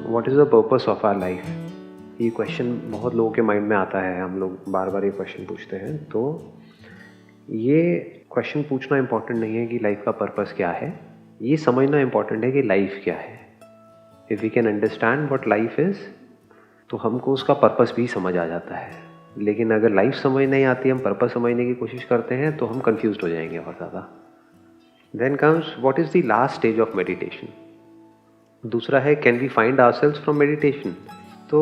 What is the purpose of our life? ये question बहुत लोगों के माइंड में आता है, हम लोग बार बार ये क्वेश्चन पूछते हैं। तो ये क्वेश्चन पूछना इम्पोर्टेंट नहीं है कि लाइफ का पर्पस क्या है, ये समझना इम्पोर्टेंट है कि लाइफ क्या है। If we can understand what life is तो हमको उसका पर्पस भी समझ आ जाता है। लेकिन अगर लाइफ समझ नहीं आती, हम पर्पस समझने की कोशिश करते हैं तो हम कंफ्यूज हो जाएंगे और ज़्यादा। Then comes what is the last stage of meditation. दूसरा है can we find ourselves from meditation. तो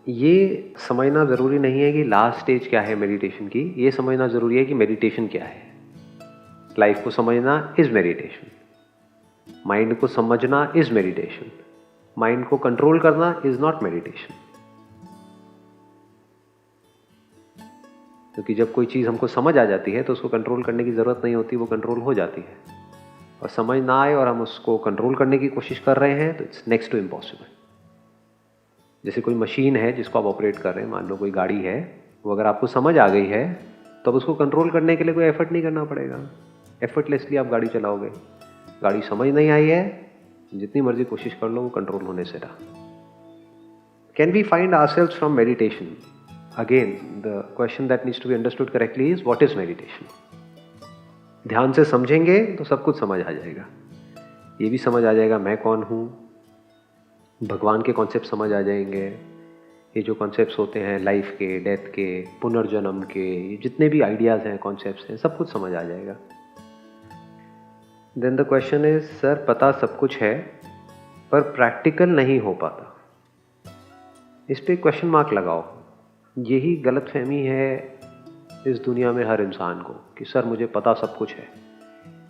ये समझना ज़रूरी नहीं है कि लास्ट स्टेज क्या है मेडिटेशन की, ये समझना ज़रूरी है कि मेडिटेशन क्या है। लाइफ को समझना इज़ मेडिटेशन, माइंड को समझना इज़ मेडिटेशन, माइंड को कंट्रोल करना इज़ नॉट मेडिटेशन। क्योंकि जब कोई चीज़ हमको समझ आ जाती है तो उसको कंट्रोल करने की ज़रूरत नहीं होती, वो कंट्रोल हो जाती है। और समझ ना आए और हम उसको कंट्रोल करने की कोशिश कर रहे हैं तो इट्स नेक्स्ट टू इम्पॉसिबल। जैसे कोई मशीन है जिसको आप ऑपरेट कर रहे हैं, मान लो कोई गाड़ी है, वो अगर आपको समझ आ गई है तो अब उसको कंट्रोल करने के लिए कोई एफर्ट नहीं करना पड़ेगा, एफर्टलेसली आप गाड़ी चलाओगे। गाड़ी समझ नहीं आई है, जितनी मर्जी कोशिश कर लो, वो कंट्रोल होने से रहा। Can we find ourselves from meditation? Again the question that needs to be understood correctly is what is meditation. ध्यान से समझेंगे तो सब कुछ समझ आ जाएगा। ये भी समझ आ जाएगा मैं कौन हूँ, भगवान के कॉन्सेप्ट समझ आ जाएंगे, ये जो कॉन्सेप्ट्स होते हैं लाइफ के, डेथ के, पुनर्जन्म के, ये जितने भी आइडियाज़ हैं, कॉन्सेप्ट्स हैं, सब कुछ समझ आ जाएगा। Then the question is sir पता सब कुछ है पर प्रैक्टिकल नहीं हो पाता, इस पे क्वेश्चन मार्क लगाओ। यही गलतफहमी है इस दुनिया में हर इंसान को कि सर मुझे पता सब कुछ है।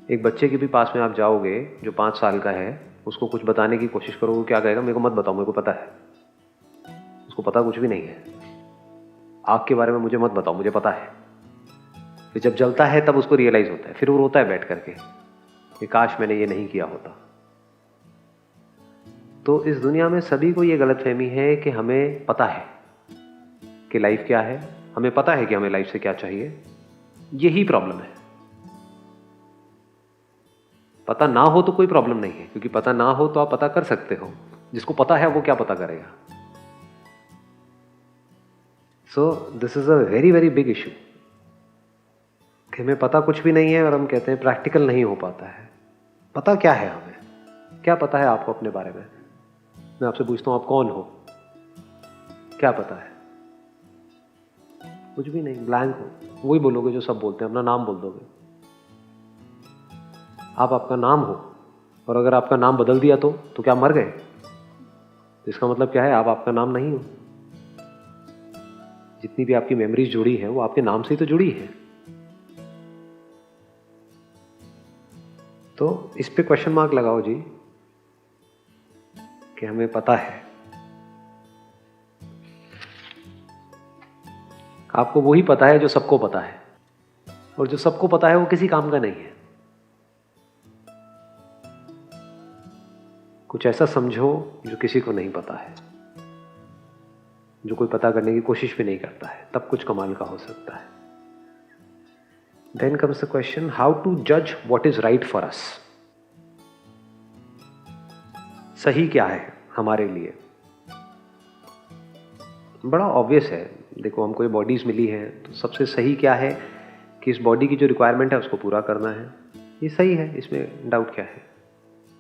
एक बच्चे के भी पास में आप जाओगे जो 5 साल का है, उसको कुछ बताने की कोशिश करोगे, क्या कहेगा? मेरे को मत बताओ, मेरे को पता है। उसको पता कुछ भी नहीं है। आग के बारे में मुझे मत बताओ, मुझे पता है। फिर जब जलता है तब उसको रियलाइज होता है, फिर वो रोता है बैठ करके कि काश मैंने ये नहीं किया होता। तो इस दुनिया में सभी को ये गलतफहमी है कि हमें पता है कि लाइफ क्या है, हमें पता है कि हमें लाइफ से क्या चाहिए। यही प्रॉब्लम है। पता ना हो तो कोई प्रॉब्लम नहीं है, क्योंकि पता ना हो तो आप पता कर सकते हो। जिसको पता है वो क्या पता करेगा? So this is a very very big issue कि हमें पता कुछ भी नहीं है और हम कहते हैं प्रैक्टिकल नहीं हो पाता है। पता क्या है हमें? क्या पता है आपको अपने बारे में? मैं आपसे पूछता हूं, आप कौन हो? क्या पता है? कुछ भी नहीं, ब्लैंक हो। वही बोलोगे जो सब बोलते हैं, अपना नाम बोल दोगे। आप आपका नाम हो, और अगर आपका नाम बदल दिया तो क्या मर गए? इसका मतलब क्या है? आप आपका नाम नहीं हो। जितनी भी आपकी मेमोरीज जुड़ी है वो आपके नाम से ही तो जुड़ी है। तो इस पे क्वेश्चन मार्क लगाओ जी कि हमें पता है। आपको वही पता है जो सबको पता है, और जो सबको पता है वो किसी काम का नहीं है। कुछ ऐसा समझो जो किसी को नहीं पता है, जो कोई पता करने की कोशिश भी नहीं करता है, तब कुछ कमाल का हो सकता है। Then comes the question how to जज what is right for us. सही क्या है हमारे लिए? बड़ा ऑब्वियस है। देखो, हमको ये बॉडीज मिली है तो सबसे सही क्या है कि इस बॉडी की जो रिक्वायरमेंट है उसको पूरा करना है। ये सही है, इसमें डाउट क्या है?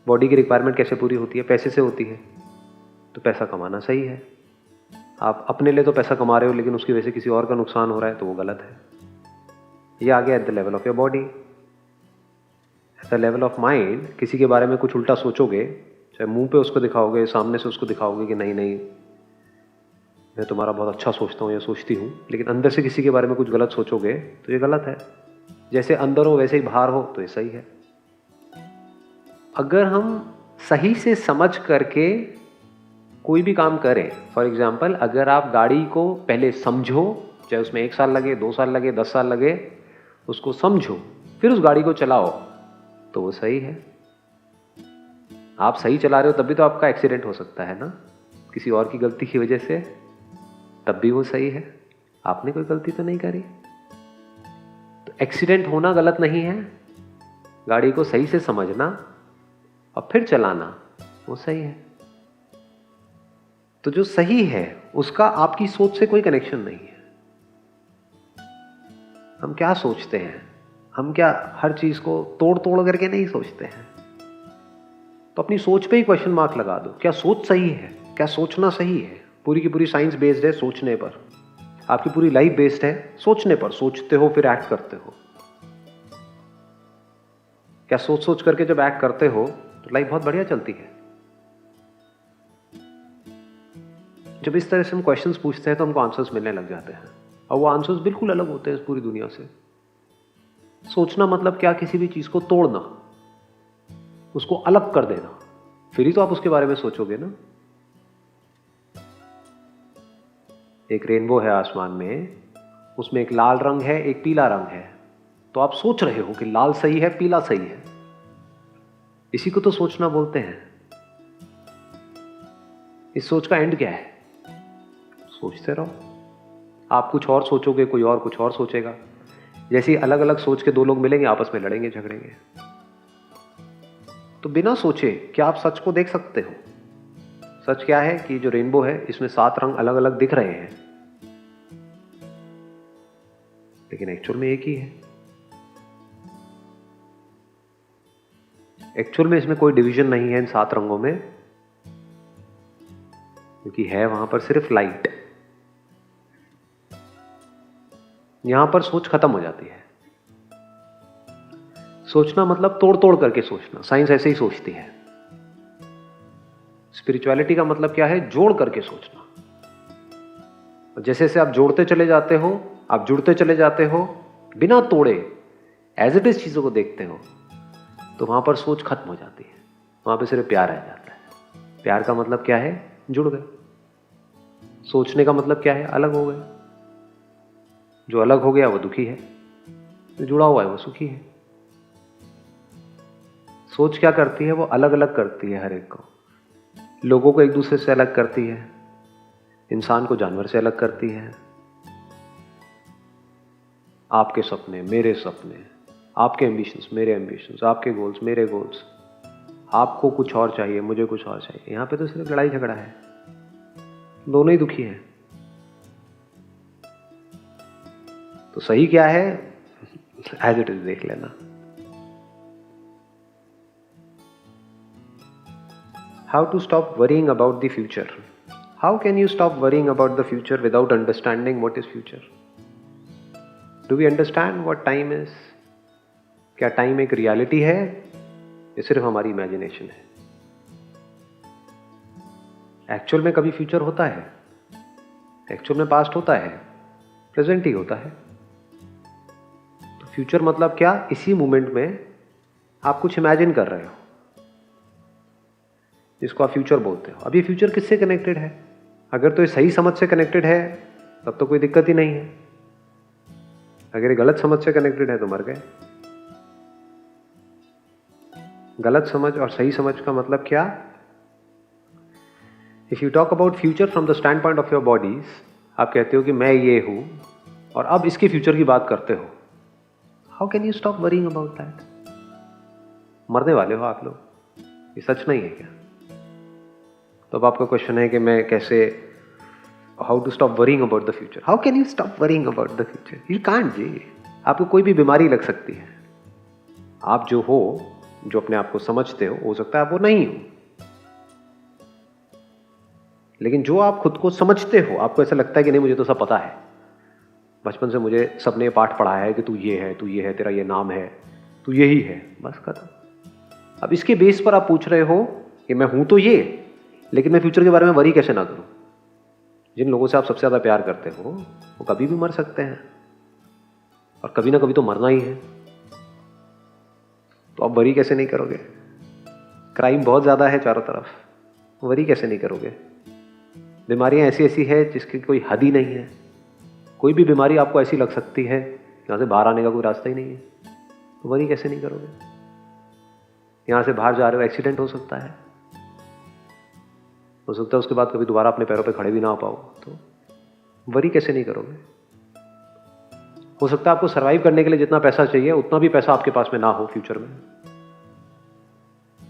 बॉडी की रिक्वायरमेंट कैसे पूरी होती है? पैसे से होती है। तो पैसा कमाना सही है। आप अपने लिए तो पैसा कमा रहे हो, लेकिन उसकी वजह से किसी और का नुकसान हो रहा है तो वो गलत है। ये आ गया at the level of your body. At the level of mind, किसी के बारे में कुछ उल्टा सोचोगे, चाहे मुंह पे उसको दिखाओगे, सामने से उसको दिखाओगे कि नहीं नहीं मैं तुम्हारा बहुत अच्छा सोचता हूँ या सोचती हूँ, लेकिन अंदर से किसी के बारे में कुछ गलत सोचोगे तो ये गलत है। जैसे अंदर हो वैसे ही बाहर हो तो ये सही है। अगर हम सही से समझ करके कोई भी काम करें, फॉर एग्जाम्पल अगर आप गाड़ी को पहले समझो, चाहे उसमें 1 साल लगे, 2 साल लगे, 10 साल लगे, उसको समझो फिर उस गाड़ी को चलाओ तो वो सही है। आप सही चला रहे हो तब भी तो आपका एक्सीडेंट हो सकता है ना, किसी और की गलती की वजह से, तब भी वो सही है। आपने कोई गलती तो नहीं करी। तो एक्सीडेंट होना गलत नहीं है, गाड़ी को सही से समझना और फिर चलाना वो सही है। तो जो सही है उसका आपकी सोच से कोई कनेक्शन नहीं है। हम क्या सोचते हैं, हम क्या हर चीज को तोड़ तोड़ करके नहीं सोचते हैं। तो अपनी सोच पे ही क्वेश्चन मार्क लगा दो, क्या सोच सही है, क्या सोचना सही है। पूरी की पूरी साइंस बेस्ड है सोचने पर, आपकी पूरी लाइफ बेस्ड है सोचने पर। सोचते हो फिर एक्ट करते हो। क्या सोच सोच करके जब एक्ट करते हो तो लाइफ बहुत बढ़िया चलती है। जब इस तरह से हम क्वेश्चंस पूछते हैं तो हमको आंसर्स मिलने लग जाते हैं, और वो आंसर्स बिल्कुल अलग होते हैं इस पूरी दुनिया से। सोचना मतलब क्या, किसी भी चीज को तोड़ना, उसको अलग कर देना, फिर ही तो आप उसके बारे में सोचोगे ना। एक रेनबो है आसमान में, उसमें एक लाल रंग है, एक पीला रंग है। तो आप सोच रहे हो कि लाल सही है, पीला सही है। इसी को तो सोचना बोलते हैं। इस सोच का एंड क्या है? सोचते रहो। आप कुछ और सोचोगे, कोई और कुछ और सोचेगा। जैसे अलग अलग सोच के दो लोग मिलेंगे, आपस में लड़ेंगे, झगड़ेंगे। तो बिना सोचे क्या आप सच को देख सकते हो? सच क्या है कि जो रेनबो है इसमें 7 रंग अलग अलग दिख रहे हैं, लेकिन एक्चुअल में एक ही है। एक्चुअल में इसमें कोई डिवीजन नहीं है इन 7 रंगों में, क्योंकि है वहां पर सिर्फ लाइट। यहां पर सोच खत्म हो जाती है। सोचना मतलब तोड़ तोड़ करके सोचना। साइंस ऐसे ही सोचती है। स्पिरिचुअलिटी का मतलब क्या है? जोड़ करके सोचना। जैसे जैसे आप जोड़ते चले जाते हो, आप जुड़ते चले जाते हो, बिना तोड़े एज इट इज चीजों को देखते हो, तो वहां पर सोच खत्म हो जाती है। वहां पे सिर्फ प्यार रह जाता है। प्यार का मतलब क्या है? जुड़ गए। सोचने का मतलब क्या है? अलग हो गए। जो अलग हो गया वो दुखी है, जो जुड़ा हुआ है वो सुखी है। सोच क्या करती है? वो अलग अलग करती है हर एक को। लोगों को एक दूसरे से अलग करती है, इंसान को जानवर से अलग करती है। आपके सपने, मेरे सपने, आपके एम्बिशंस, मेरे एम्बिशंस, आपके गोल्स, मेरे गोल्स। आपको कुछ और चाहिए, मुझे कुछ और चाहिए। यहां पे तो सिर्फ लड़ाई झगड़ा है, दोनों ही दुखी हैं। तो सही क्या है? एज इट इज देख लेना। How to stop worrying about the future? How can you stop worrying about the future without understanding what is future? Do we understand what time is? क्या टाइम एक रियलिटी है या सिर्फ हमारी imagination है? Actual में कभी फ्यूचर होता है? एक्चुअल में पास्ट होता है? प्रेजेंट ही होता है। तो फ्यूचर मतलब क्या? इसी मोमेंट में आप कुछ इमेजिन कर रहे हो, जिसको आप फ्यूचर बोलते हो। अब ये फ्यूचर किससे कनेक्टेड है? अगर तो ये सही समझ से कनेक्टेड है तब तो कोई दिक्कत ही नहीं है। अगर ये गलत समझ से कनेक्टेड है तो मर गए। गलत समझ और सही समझ का मतलब क्या? If you talk about future from the stand point of your bodies, आप कहते हो कि मैं ये हूं और अब इसके फ्यूचर की बात करते हो। How can you stop worrying about that? मरने वाले हो आप लोग, ये सच नहीं है क्या? तो अब आपका क्वेश्चन है कि मैं कैसे, how to stop worrying about the future? How can you stop worrying about the future? You can't जी। आपको कोई भी बीमारी लग सकती है। आप जो हो, जो अपने आप को समझते हो सकता है आप वो नहीं हो। लेकिन जो आप खुद को समझते हो, आपको ऐसा लगता है कि नहीं मुझे तो सब पता है, बचपन से मुझे सबने पाठ पढ़ाया है कि तू ये है, तू ये है, तेरा ये नाम है, तू यही है, बस खत्म। अब इसके बेस पर आप पूछ रहे हो कि मैं हूं तो ये, लेकिन मैं फ्यूचर के बारे में वरी कैसे ना करूं? जिन लोगों से आप सबसे ज्यादा प्यार करते हो वो कभी भी मर सकते हैं, और कभी ना कभी तो मरना ही है। तो आप वरी कैसे नहीं करोगे? क्राइम बहुत ज्यादा है चारों तरफ, वरी कैसे नहीं करोगे? बीमारियां ऐसी ऐसी है जिसकी कोई हद ही नहीं है। कोई भी बीमारी आपको ऐसी लग सकती है यहां से बाहर आने का कोई रास्ता ही नहीं है, तो वरी कैसे नहीं करोगे? यहां से बाहर जा रहे हो, एक्सीडेंट हो सकता है उसके बाद कभी दोबारा अपने पैरों पे खड़े भी ना हो पाओ, तो वरी कैसे नहीं करोगे? हो सकता है आपको सरवाइव करने के लिए जितना पैसा चाहिए उतना भी पैसा आपके पास में ना हो फ्यूचर में।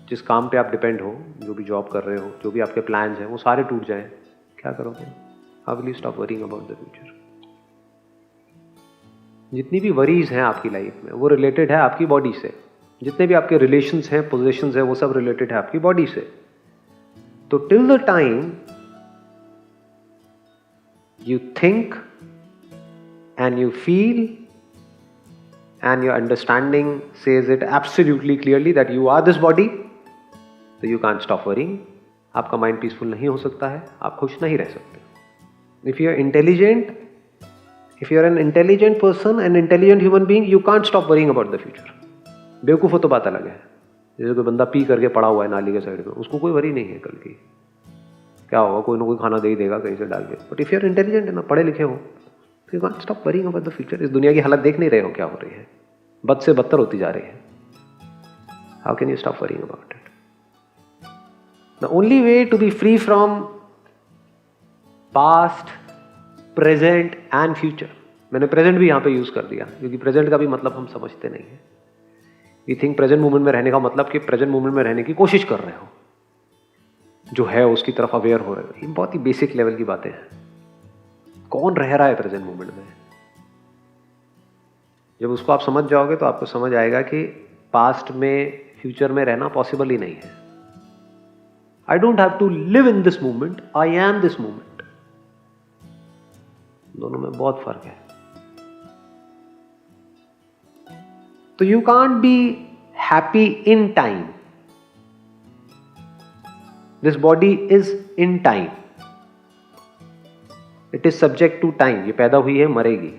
जिस काम पे आप डिपेंड हो, जो भी जॉब कर रहे हो, जो भी आपके प्लान्स हैं, वो सारे टूट जाएं। क्या करोगे? How will you stop worrying about the future? जितनी भी वरीज हैं आपकी लाइफ में वो रिलेटेड है आपकी बॉडी से। जितने भी आपके रिलेशंस हैं, पोजीशंस हैं, वो सब रिलेटेड है आपकी बॉडी से। तो till the time you think and you feel and your understanding says it absolutely clearly that you are this body, so you can't stop worrying. आपका माइंड पीसफुल नहीं हो सकता है, आप खुश नहीं रह सकते। If you are intelligent, if you are an intelligent person, an intelligent human being, you can't stop worrying about the future. बेवकूफ़ हो तो बात अलग है। जैसे कोई बंदा पी करके पड़ा हुआ है नाली के साइड में, उसको कोई वरी नहीं है कल की क्या होगा, कोई ना कोई खाना दे ही देगा कहीं से डाल के। But if you are intelligent है ना, पढ़े लिखे हो, तो you can't stop worrying about the future. इस दुनिया की हालत देख नहीं रहे हो क्या हो रही है, बद से बदतर होती जा रही है। How can you stop worrying about it? The only way to be free from past, present and future, मैंने प्रेजेंट भी यहाँ पे यूज कर दिया क्योंकि प्रेजेंट का भी मतलब हम समझते नहीं है। वी थिंक प्रेजेंट मोमेंट में रहने का मतलब कि प्रेजेंट मोमेंट में रहने की कोशिश कर रहे हो, जो है उसकी तरफ अवेयर हो रहे हो। ये बहुत ही बेसिक लेवल की बातें हैं। कौन रह रहा है प्रेजेंट मोमेंट में? जब उसको आप समझ जाओगे तो आपको समझ आएगा कि पास्ट में, फ्यूचर में रहना पॉसिबल ही नहीं है। I don't have to live in this moment, I am this moment. दोनों में बहुत फर्क है। तो you can't be happy in time. This body is in time. It is subject to time. ये पैदा हुई है, मरेगी।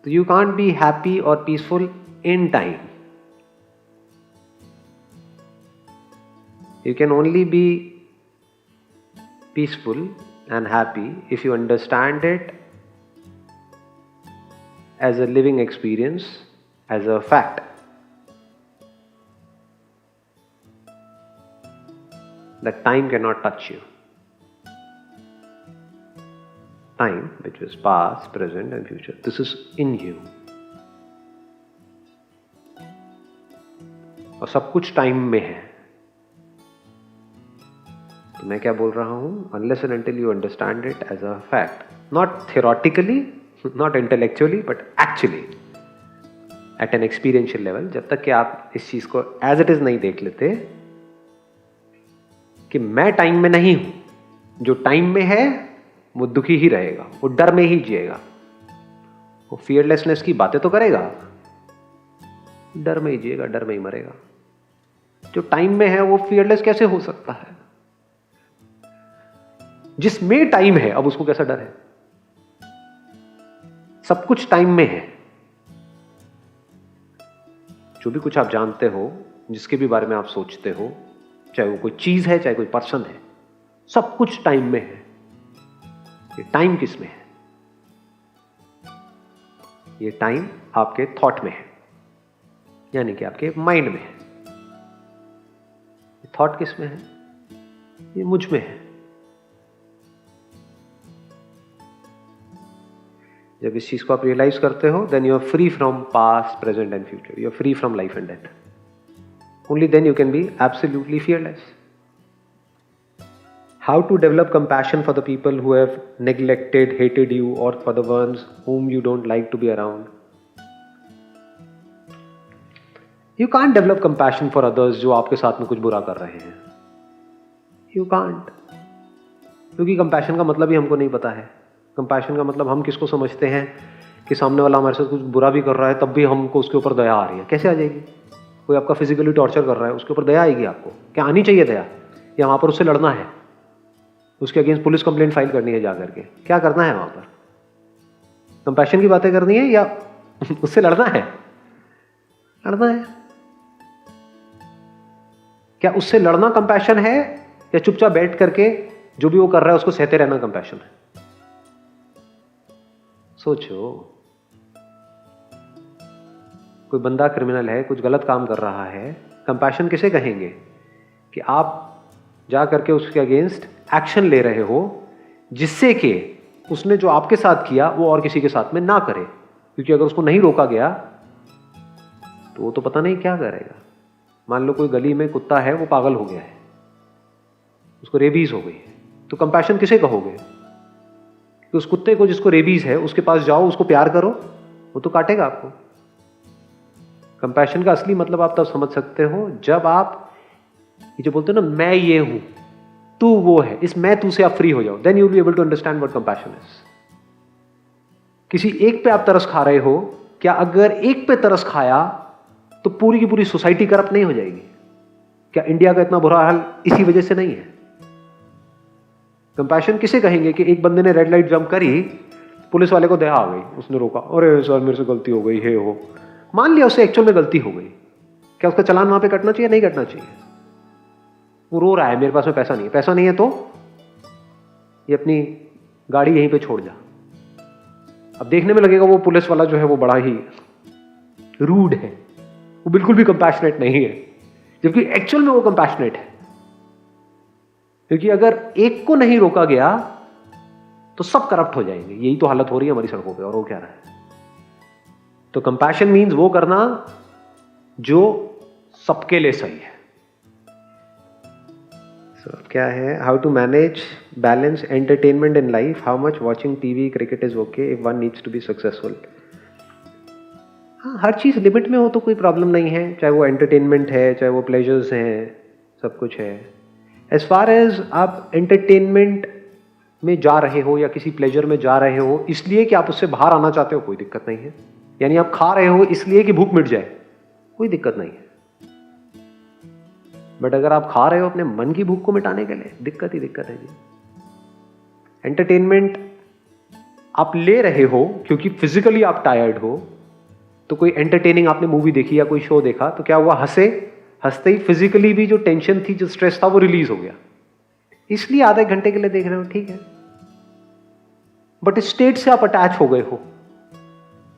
तो you can't be happy or peaceful in time. You can only be peaceful and happy if you understand it as a living experience, as a fact. That time cannot touch you. Time, which is past, present and future, this is in you. और सब कुछ time में है। तो मैं क्या बोल रहा हूं? Unless and until you understand it as a fact, not theoretically, not intellectually, but actually at an experiential level, जब तक कि आप इस चीज को as it is नहीं देख लेते कि मैं टाइम में नहीं हूं, जो टाइम में है वो दुखी ही रहेगा, वो डर में ही जिएगा, वो फियरलेसनेस की बातें तो करेगा, डर में ही जिएगा, डर में ही मरेगा। जो टाइम में है वो फियरलेस कैसे हो सकता है? जिसमें टाइम है, अब उसको कैसा डर है? सब कुछ टाइम में है। जो भी कुछ आप जानते हो, जिसके भी बारे में आप सोचते हो, चाहे वो कोई चीज है, चाहे कोई पर्सन है, सब कुछ टाइम में है। ये टाइम किस में है? ये टाइम आपके थॉट में है, यानी कि आपके माइंड में है। ये थॉट किस में है? ये मुझ में है। जब इस चीज को आप रियलाइज करते हो, then you are free from past, present and future. You are free from life and death. Only then you can be absolutely fearless. How to develop compassion for the people who have neglected, hated you, or for the ones whom you don't like to be around? You can't develop compassion for others जो आपके साथ में कुछ बुरा कर रहे हैं। You can't. क्योंकि compassion का मतलब ही हमको नहीं पता है। compassion का मतलब हम किसको समझते हैं कि सामने वाला हमारे साथ कुछ बुरा भी कर रहा है, तब भी हमको उसके ऊपर दया आ रही है। कैसे आ जाएगी? कोई आपका फिजिकली टॉर्चर कर रहा है, उसके ऊपर दया आएगी आपको? क्या आनी चाहिए दया? या वहां पर उससे लड़ना है, उसके अगेंस्ट पुलिस कंप्लेंट फाइल करनी है जाकर के? क्या करना है वहां पर? कंपैशन की बातें करनी है या उससे लड़ना है? लड़ना है। क्या उससे लड़ना कंपैशन है या चुपचाप बैठ करके जो भी वो कर रहा है उसको सहते रहना कंपैशन है? सोचो। कोई बंदा क्रिमिनल है, कुछ गलत काम कर रहा है, कंपैशन किसे कहेंगे? कि आप जा करके उसके अगेंस्ट एक्शन ले रहे हो जिससे कि उसने जो आपके साथ किया वो और किसी के साथ में ना करे, क्योंकि अगर उसको नहीं रोका गया तो वो तो पता नहीं क्या करेगा। मान लो कोई गली में कुत्ता है, वो पागल हो गया है, उसको रेबीज हो गई, तो कंपैशन किसे कहोगे? कि उस कुत्ते को जिसको रेबीज है उसके पास जाओ, उसको प्यार करो, वो तो काटेगा आपको। कंपैशन का असली मतलब आप तब समझ सकते हो जब आप ये जो बोलते हो ना, मैं ये हूं तू वो है, इस मैं तू से आप फ्री हो जाओ, then you will be able to understand what compassion is. किसी एक पे आप तरस खा रहे हो, क्या अगर एक पे तरस खाया तो पूरी की पूरी सोसाइटी करप्ट नहीं हो जाएगी? क्या इंडिया का इतना बुरा हाल इसी वजह से नहीं है? कंपैशन किसे कहेंगे कि एक बंदे ने रेड लाइट जंप करी, पुलिस वाले को दया आ गई, उसने रोका, अरे सर मेरे से गलती हो गई है, हो मान लिया उससे एक्चुअल में गलती हो गई, क्या उसका चालान वहां पे कटना चाहिए? नहीं कटना चाहिए। वो रो रहा है मेरे पास में पैसा नहीं है, पैसा नहीं है तो ये अपनी गाड़ी यहीं पे छोड़ जा। अब देखने में लगेगा वो पुलिस वाला जो है वो बड़ा ही रूड है, वो बिल्कुल भी कंपैशनेट नहीं है, जबकि एक्चुअल में वो कंपैशनेट है। क्योंकि अगर एक को नहीं रोका गया तो सब करप्ट हो जाएंगे। यही तो हालत हो रही है हमारी सड़कों पे, और वो क्या रहा है? तो कंपैशन मीन्स वो करना जो सबके लिए सही है। क्या है? How to manage balance entertainment in life, how much watching TV cricket is okay if one needs to be successful. हाँ, हर चीज लिमिट में हो तो कोई प्रॉब्लम नहीं है, चाहे वो एंटरटेनमेंट है, चाहे वो प्लेजर्स हैं, सब कुछ है। एज फार एज आप एंटरटेनमेंट में जा रहे हो या किसी प्लेजर में जा रहे हो इसलिए कि आप उससे बाहर आना चाहते हो, कोई दिक्कत नहीं है। यानी आप खा रहे हो इसलिए कि भूख मिट जाए, कोई दिक्कत नहीं है। बट अगर आप खा रहे हो अपने मन की भूख को मिटाने के लिए, दिक्कत ही दिक्कत है जी। एंटरटेनमेंट आप ले रहे हो क्योंकि फिजिकली आप टायर्ड हो, तो कोई एंटरटेनिंग आपने मूवी देखी या कोई शो देखा तो क्या हुआ? हंसते ही फिजिकली भी जो टेंशन थी, जो स्ट्रेस था, वो रिलीज हो गया, इसलिए आधे घंटे के लिए देख रहे हो, ठीक है। बट स्टेट से आप अटैच हो गए हो,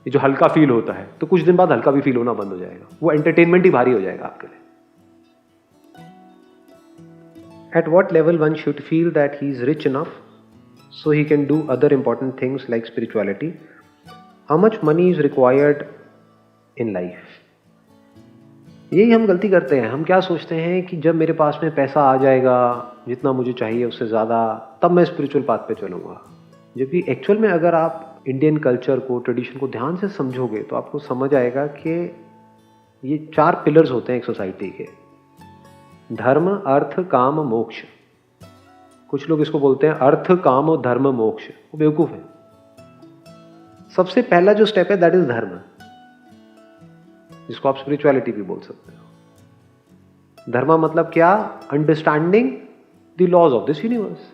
ये जो हल्का फील होता है, तो कुछ दिन बाद हल्का भी फील होना बंद हो जाएगा, वो एंटरटेनमेंट ही भारी हो जाएगा आपके लिए। At what level one should feel that he is rich enough so he can do other important things like spirituality? How much money is required in life? यही हम गलती करते हैं। हम क्या सोचते हैं कि जब मेरे पास में पैसा आ जाएगा, जितना मुझे चाहिए उससे ज़्यादा, तब मैं स्पिरिचुअल पाथ पे चलूँगा। जबकि एक्चुअल में अगर आप इंडियन कल्चर को, ट्रेडिशन को ध्यान से समझोगे तो आपको समझ आएगा कि ये 4 पिलर्स होते हैं एक सोसाइटी के: धर्म, अर्थ, काम, मोक्ष। कुछ लोग इसको बोलते हैं अर्थ, काम और धर्म, मोक्ष। वो बेवकूफ है। सबसे पहला जो स्टेप है दैट इज धर्म, जिसको आप स्पिरिचुअलिटी भी बोल सकते हो। धर्म मतलब क्या? Understanding the laws of this universe,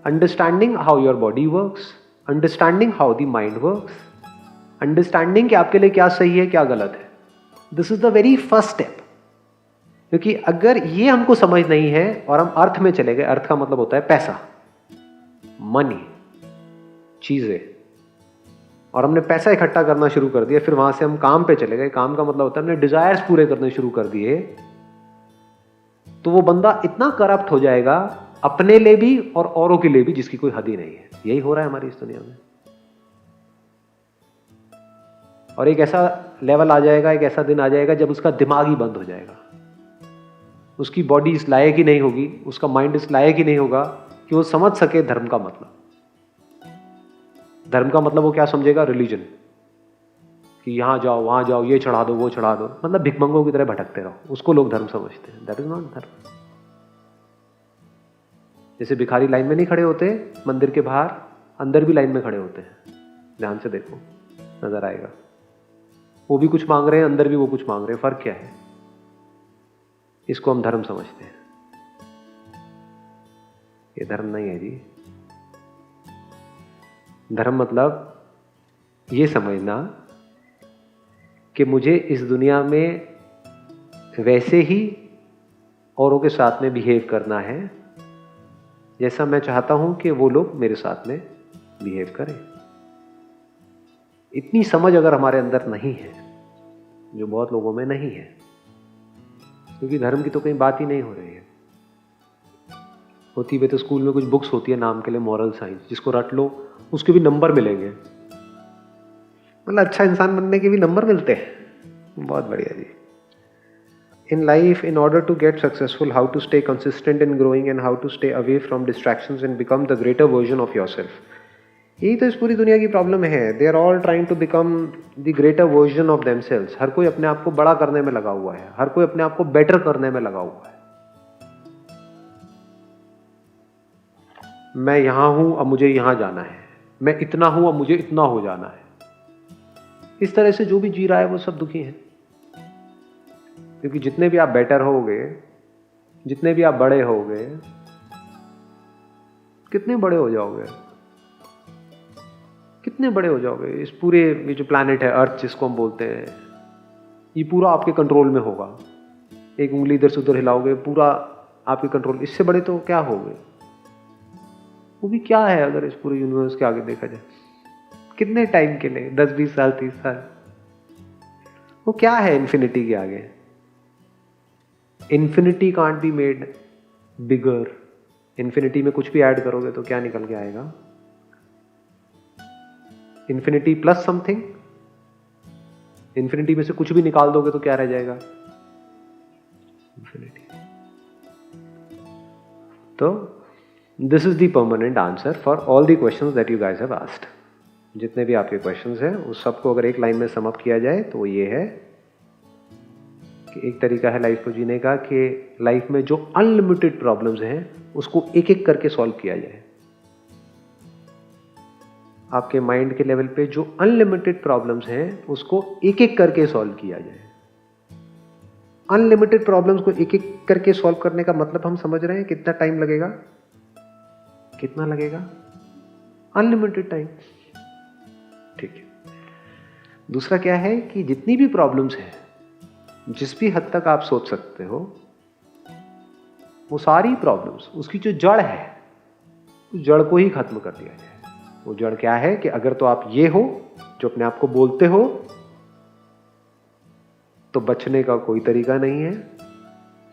understanding how your body works, understanding how the mind works, understanding कि आपके लिए क्या सही है, क्या गलत है। This is the very first step. क्योंकि अगर ये हमको समझ नहीं है और हम अर्थ में चले गए, अर्थ का मतलब होता है पैसा, मनी, चीजें, और हमने पैसा इकट्ठा करना शुरू कर दिया, फिर वहां से हम काम पे चले गए, काम का मतलब होता है हमने डिजायर्स पूरे करने शुरू कर दिए, तो वो बंदा इतना करप्ट हो जाएगा अपने लिए भी और औरों के लिए भी, जिसकी कोई हद ही नहीं है। यही हो रहा है हमारी इस दुनिया में। और एक ऐसा लेवल आ जाएगा, एक ऐसा दिन आ जाएगा जब उसका दिमाग ही बंद हो जाएगा, उसकी बॉडी इस लायक ही नहीं होगी, उसका माइंड इस लायक ही नहीं होगा कि वो समझ सके धर्म का मतलब। धर्म का मतलब वो क्या समझेगा? रिलीजन, कि यहां जाओ, वहां जाओ, ये चढ़ा दो, वो चढ़ा दो, मतलब भिखमंगों की तरह भटकते रहो, उसको लोग धर्म समझते हैं। दैट इज नॉट धर्म। जैसे भिखारी लाइन में नहीं खड़े होते मंदिर के बाहर, अंदर भी लाइन में खड़े होते हैं, ध्यान से देखो, नजर आएगा। वो भी कुछ मांग रहे हैं, अंदर भी वो कुछ मांग रहे हैं, फर्क क्या है? इसको हम धर्म समझते हैं। ये धर्म नहीं है जी। धर्म मतलब ये समझना कि मुझे इस दुनिया में वैसे ही औरों के साथ में बिहेव करना है जैसा मैं चाहता हूं कि वो लोग मेरे साथ में बिहेव करें। इतनी समझ अगर हमारे अंदर नहीं है, जो बहुत लोगों में नहीं है, क्योंकि धर्म की तो कहीं बात ही नहीं हो रही है। होती भी तो स्कूल में कुछ बुक्स होती है नाम के लिए, मॉरल साइंस, जिसको रट लो उसके भी नंबर मिलेंगे, मतलब अच्छा इंसान बनने के भी नंबर मिलते हैं। बहुत बढ़िया जी। in life, in order to get successful, how to stay consistent in growing and how to stay away from distractions and become the greater version of yourself. यही तो इस पूरी दुनिया की प्रॉब्लम है. They are all trying to become the greater version of themselves. हर कोई अपने आप को बड़ा करने में लगा हुआ है, हर कोई अपने आप को बेटर करने में लगा हुआ है. मैं यहां हूं, अब मुझे यहां जाना है. मैं इतना हूं, अब मुझे इतना हो जाना है. इस तरह से जो भी जी रहा है वो सब दुखी है. क्योंकि जितने भी आप बेटर होगे, जितने भी आप बड़े होगे, कितने बड़े हो जाओगे, कितने बड़े हो जाओगे. इस पूरे ये जो प्लैनेट है अर्थ जिसको हम बोलते हैं, ये पूरा आपके कंट्रोल में होगा. एक उंगली इधर से उधर हिलाओगे, पूरा आपके कंट्रोल. इससे बड़े तो क्या होगे. वो भी क्या है अगर इस पूरे यूनिवर्स के आगे देखा जाए. कितने टाइम के लिए, 10-20 साल, 30 साल, वो क्या है इन्फिनिटी के आगे. Infinity can't be made bigger. Infinity में कुछ भी ऐड करोगे तो क्या निकल के आएगा. Infinity plus something. इन्फिनिटी में से कुछ भी निकाल दोगे तो क्या रह जाएगा. इन्फिनिटी. तो this is the permanent answer for all the questions that you guys have asked. जितने भी आपके क्वेश्चंस हैं उस सबको अगर एक लाइन में सम अप किया जाए तो ये है कि एक तरीका है लाइफ को जीने का कि लाइफ में जो अनलिमिटेड प्रॉब्लम्स हैं उसको एक एक करके सॉल्व किया जाए. आपके माइंड के लेवल पे जो अनलिमिटेड प्रॉब्लम्स हैं उसको एक एक करके सॉल्व किया जाए. अनलिमिटेड प्रॉब्लम्स को एक एक करके सॉल्व करने का मतलब हम समझ रहे हैं कितना टाइम लगेगा. कितना लगेगा. Unlimited time. ठीक है. दूसरा क्या है कि जितनी भी प्रॉब्लम्स हैं, जिस भी हद तक आप सोच सकते हो, वो सारी प्रॉब्लम्स, उसकी जो जड़ है उस जड़ को ही खत्म कर दिया जाए. वो जड़ क्या है कि अगर तो आप ये हो जो अपने आप को बोलते हो तो बचने का कोई तरीका नहीं है.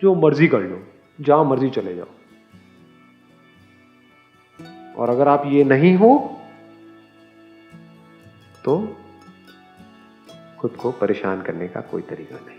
जो मर्जी कर लो, जहां मर्जी चले जाओ. और अगर आप ये नहीं हो तो खुद को परेशान करने का कोई तरीका नहीं.